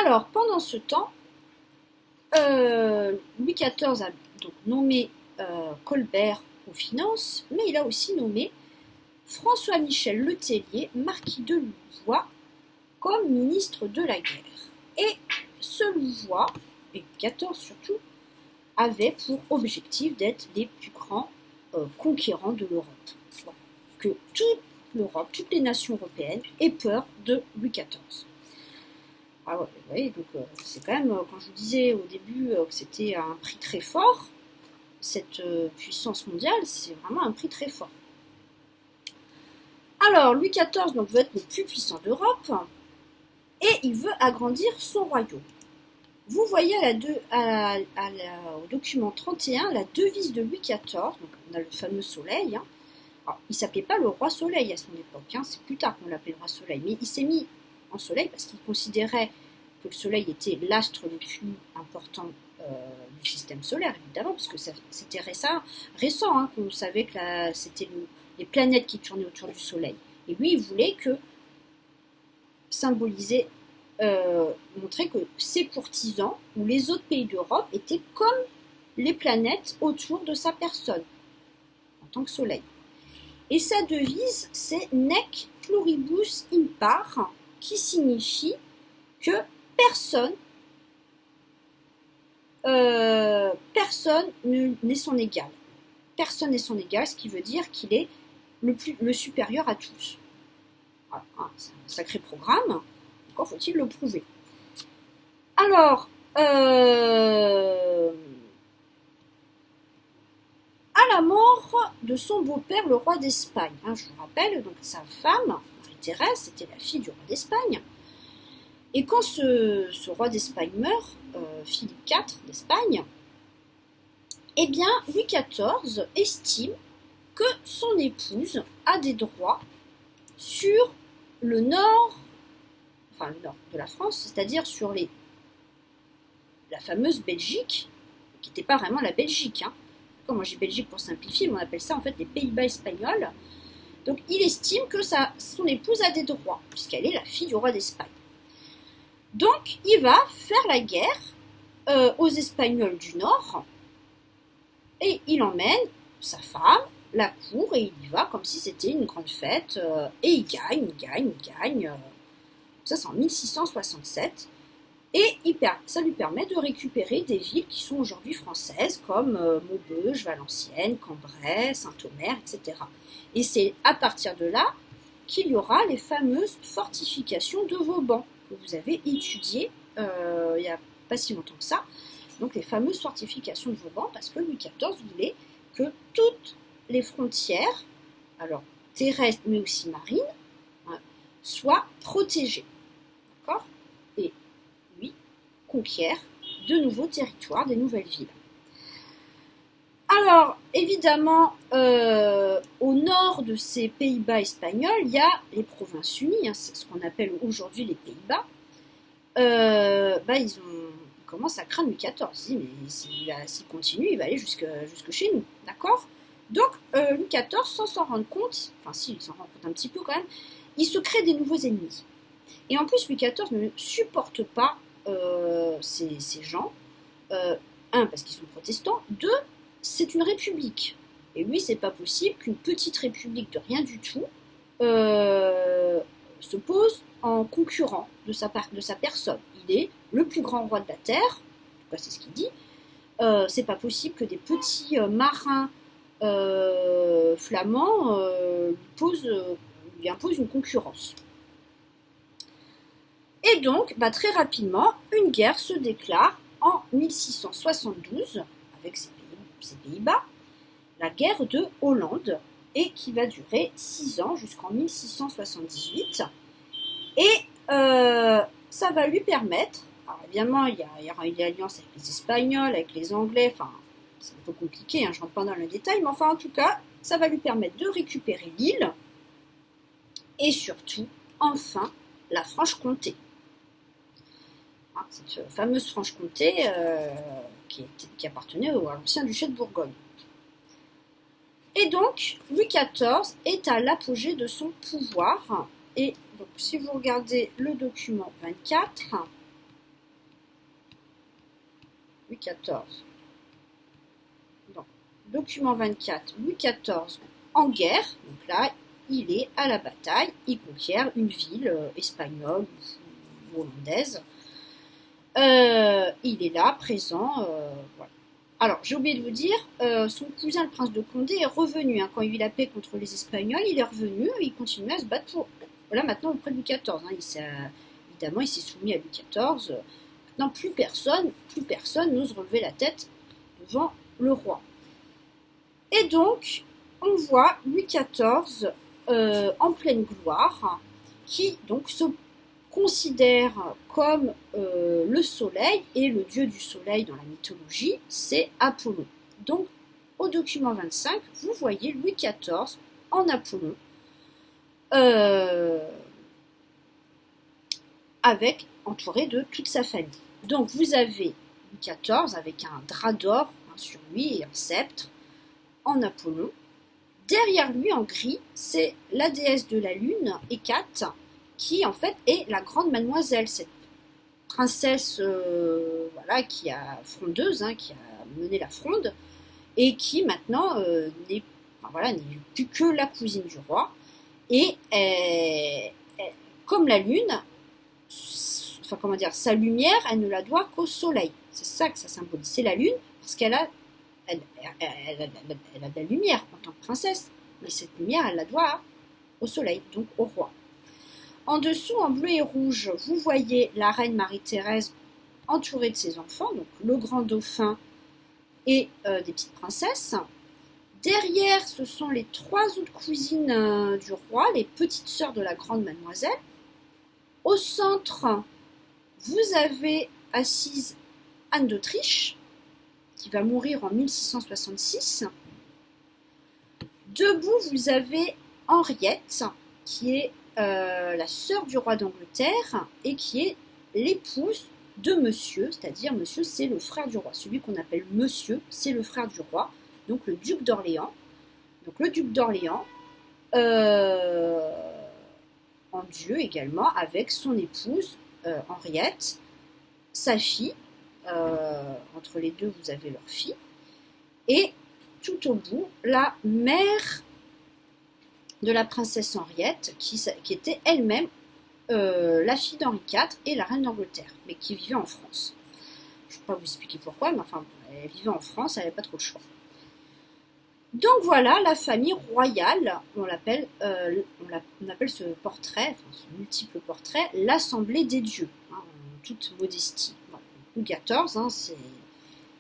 Alors, pendant ce temps, Louis XIV a donc nommé Colbert aux finances, mais il a aussi nommé François-Michel Le Tellier, marquis de Louvois, comme ministre de la guerre. Et ce Louvois, et Louis XIV surtout, avait pour objectif d'être les plus grands conquérants de l'Europe. Bon, que toute l'Europe, toutes les nations européennes aient peur de Louis XIV. Ah ouais, vous voyez, donc c'est quand même, quand je vous disais au début que c'était un prix très fort, cette puissance mondiale, c'est vraiment un prix très fort. Alors, Louis XIV donc, veut être le plus puissant d'Europe et il veut agrandir son royaume. Vous voyez au document 31 la devise de Louis XIV, donc on a le fameux soleil. Hein. Alors, il ne s'appelait pas le roi soleil à son époque, hein, c'est plus tard qu'on l'appelait le roi soleil, mais il s'est mis en soleil parce qu'il considérait que le soleil était l'astre le plus important du système solaire, évidemment, parce que c'était récent hein, qu'on savait que c'était les planètes qui tournaient autour du soleil. Et lui, il voulait symboliser, montrer que ses courtisans ou les autres pays d'Europe étaient comme les planètes autour de sa personne, en tant que soleil. Et sa devise, c'est Nec pluribus impar, qui signifie que personne n'est son égal. Personne n'est son égal, ce qui veut dire qu'il est le supérieur à tous. Voilà, hein, c'est un sacré programme, encore faut-il le prouver. Alors, à la mort de son beau-père, le roi d'Espagne, hein, je vous rappelle, donc sa femme, Marie-Thérèse, c'était la fille du roi d'Espagne. Et quand ce roi d'Espagne meurt, Philippe IV d'Espagne, eh bien, Louis XIV estime que son épouse a des droits sur le nord de la France, c'est-à-dire sur la fameuse Belgique, qui n'était pas vraiment la Belgique. Hein. Quand moi j'ai Belgique pour simplifier, mais on appelle ça en fait les Pays-Bas espagnols. Donc il estime que son épouse a des droits, puisqu'elle est la fille du roi d'Espagne. Donc il va faire la guerre aux Espagnols du Nord, et il emmène sa femme, la cour, et il y va comme si c'était une grande fête, et il gagne. Ça c'est en 1667, et ça lui permet de récupérer des villes qui sont aujourd'hui françaises, comme Maubeuge, Valenciennes, Cambrai, Saint-Omer, etc. Et c'est à partir de là qu'il y aura les fameuses fortifications de Vauban, que vous avez étudiées il n'y a pas si longtemps que ça. Donc les fameuses fortifications de Vauban, parce que Louis XIV voulait que toutes les frontières, alors terrestres mais aussi marines, hein, soient protégées. D'accord ? Et lui conquiert de nouveaux territoires, des nouvelles villes. Alors, évidemment, au nord de ces Pays-Bas espagnols, il y a les Provinces-Unies, hein, c'est ce qu'on appelle aujourd'hui les Pays-Bas. Ils commencent à craindre Louis XIV. Ils se disent, mais s'il continue, il va aller jusque chez nous, d'accord ? Donc, Louis XIV, sans s'en rendre compte, enfin si, il s'en rend compte un petit peu quand même, il se crée des nouveaux ennemis. Et en plus, Louis XIV ne supporte pas ces gens. Un, parce qu'ils sont protestants. Deux, c'est une république. Et lui, c'est pas possible qu'une petite république de rien du tout se pose en concurrent de sa personne. Il est le plus grand roi de la terre, en tout cas c'est ce qu'il dit. C'est pas possible que des petits marins flamands lui imposent une concurrence. Et donc, très rapidement, une guerre se déclare en 1672 avec ces Pays-Bas, la guerre de Hollande, et qui va durer 6 ans jusqu'en 1678. Et ça va lui permettre, alors évidemment il y aura une alliance avec les Espagnols, avec les Anglais, enfin c'est un peu compliqué, hein, je ne rentre pas dans le détail, mais enfin en tout cas, ça va lui permettre de récupérer l'île, et surtout, enfin, la Franche-Comté. Cette fameuse Franche-Comté qui appartenait à l'ancien duché de Bourgogne. Et donc, Louis XIV est à l'apogée de son pouvoir. Et donc, si vous regardez le document 24, Louis XIV. Donc, document 24, Louis XIV en guerre. Donc là, il est à la bataille, il conquiert une ville espagnole ou hollandaise. Il est là, présent. Voilà. Alors, j'ai oublié de vous dire, son cousin, le prince de Condé, est revenu. Hein, quand il y a eu la paix contre les Espagnols, il est revenu et il continue à se battre pour. Voilà, maintenant auprès de Louis XIV. Hein, évidemment, il s'est soumis à Louis XIV. Maintenant, plus personne n'ose relever la tête devant le roi. Et donc, on voit Louis XIV en pleine gloire, qui donc se considère comme le soleil, et le dieu du soleil dans la mythologie, c'est Apollon. Donc, au document 25, vous voyez Louis XIV en Apollon, entouré de toute sa famille. Donc, vous avez Louis XIV avec un drap d'or sur lui et un sceptre en Apollon. Derrière lui, en gris, c'est la déesse de la lune, Hécate, qui en fait est la grande mademoiselle, cette princesse voilà, qui a frondeuse, hein, qui a mené la fronde, et qui maintenant n'est plus que la cousine du roi. Et comme la lune, sa lumière, elle ne la doit qu'au soleil. C'est ça que ça symbolise. C'est la lune, parce qu'elle a de la lumière en tant que princesse, mais cette lumière, elle la doit au soleil, donc au roi. En dessous, en bleu et rouge, vous voyez la reine Marie-Thérèse entourée de ses enfants, donc le grand dauphin et des petites princesses. Derrière, ce sont les 3 autres cousines du roi, les petites sœurs de la grande mademoiselle. Au centre, vous avez assise Anne d'Autriche, qui va mourir en 1666. Debout, vous avez Henriette, qui est la sœur du roi d'Angleterre et qui est l'épouse de Monsieur, c'est-à-dire Monsieur, c'est le frère du roi. Celui qu'on appelle Monsieur, c'est le frère du roi, donc le duc d'Orléans. Donc le duc d'Orléans, en Dieu également, avec son épouse Henriette, sa fille. Entre les deux, vous avez leur fille. Et tout au bout, la mère de la princesse Henriette, qui était elle-même la fille d'Henri IV et la reine d'Angleterre, mais qui vivait en France. Je ne vais pas vous expliquer pourquoi, mais enfin, elle vivait en France, elle n'avait pas trop de choix. Donc voilà, la famille royale, on appelle ce portrait, enfin, ce multiple portrait, l'Assemblée des dieux, hein, en toute modestie. Voilà. Louis XIV, hein,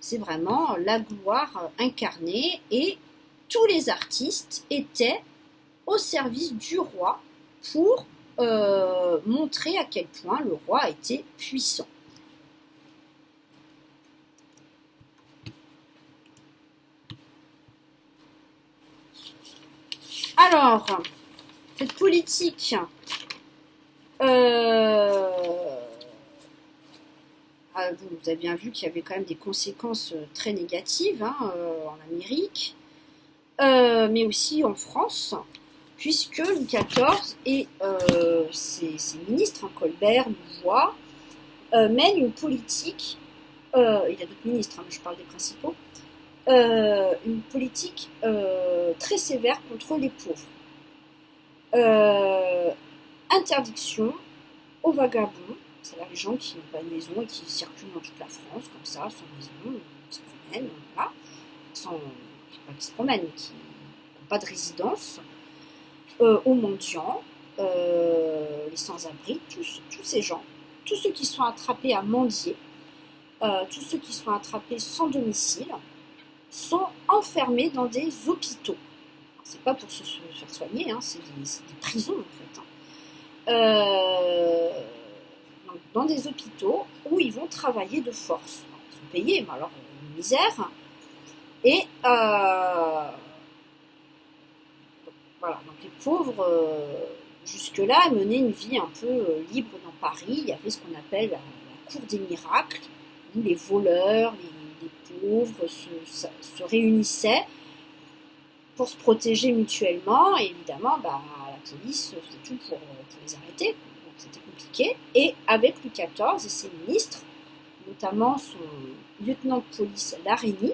c'est vraiment la gloire incarnée, et tous les artistes étaient au service du roi pour montrer à quel point le roi était puissant. Alors, cette politique vous avez bien vu qu'il y avait quand même des conséquences très négatives, hein, en Amérique, mais aussi en France, puisque Louis XIV et ses ministres, hein, Colbert, Louvois, mènent une politique, il y a d'autres ministres, hein, mais je parle des principaux, une politique très sévère contre les pauvres. Interdiction aux vagabonds, c'est-à-dire les gens qui n'ont pas de maison et qui circulent dans toute la France, comme ça, sans maison, qui se promènent, voilà, pas qui se promènent, mais qui n'ont pas de résidence, aux mendiants, les sans-abri, tous ces gens, tous ceux qui sont attrapés à mendier, tous ceux qui sont attrapés sans domicile, sont enfermés dans des hôpitaux. C'est pas pour se faire soigner, hein, c'est des prisons en fait. Donc, dans des hôpitaux où ils vont travailler de force. Ils sont payés, mais alors une misère. Et voilà, donc les pauvres jusque-là menaient une vie un peu libre dans Paris. Il y avait ce qu'on appelle la cour des miracles, où les voleurs, les pauvres se réunissaient pour se protéger mutuellement, et évidemment la police faisait tout pour les arrêter, donc c'était compliqué. Et avec Louis XIV et ses ministres, donc notamment son lieutenant de police Larini,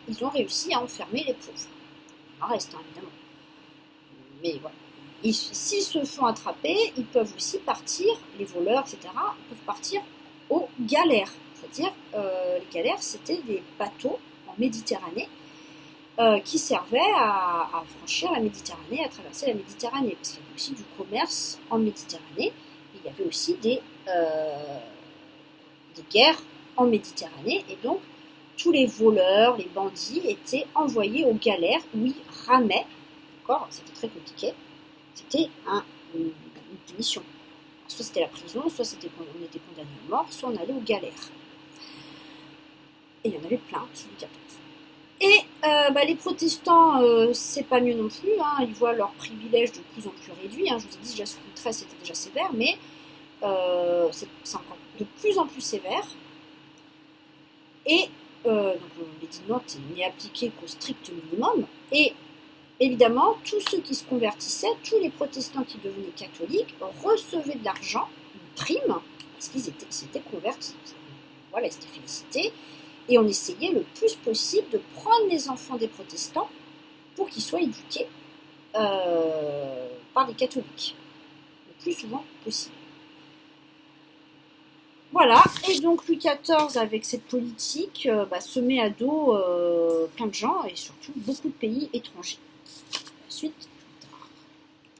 ils ont réussi à enfermer les pauvres. Il en reste, hein, évidemment. Mais voilà. S'ils se font attraper, ils peuvent aussi partir, les voleurs, etc., ils peuvent partir aux galères. C'est-à-dire, les galères, c'était des bateaux en Méditerranée qui servaient à franchir la Méditerranée, à traverser la Méditerranée. Parce qu'il y avait aussi du commerce en Méditerranée. Et il y avait aussi des guerres en Méditerranée. Et donc, tous les voleurs, les bandits étaient envoyés aux galères où ils ramaient. D'accord ? C'était très compliqué. C'était une punition. Soit c'était la prison, soit on était condamné à mort, soit on allait aux galères. Et il y en avait plein sous Louis XIV. Et les protestants, c'est pas mieux non plus, hein, ils voient leurs privilèges de plus en plus réduits. Hein. Je vous ai dit, déjà sous Louis XIII c'était déjà sévère, mais c'est encore de plus en plus sévère. Et donc l'édit de Nantes n'est appliqué qu'au strict minimum. Et évidemment, tous ceux qui se convertissaient, tous les protestants qui devenaient catholiques, recevaient de l'argent, une prime, parce qu'ils s'étaient convertis. Voilà, ils étaient félicités. Et on essayait le plus possible de prendre les enfants des protestants pour qu'ils soient éduqués par les catholiques, le plus souvent possible. Voilà, et donc Louis XIV, avec cette politique, se met à dos plein de gens, et surtout beaucoup de pays étrangers. Ensuite,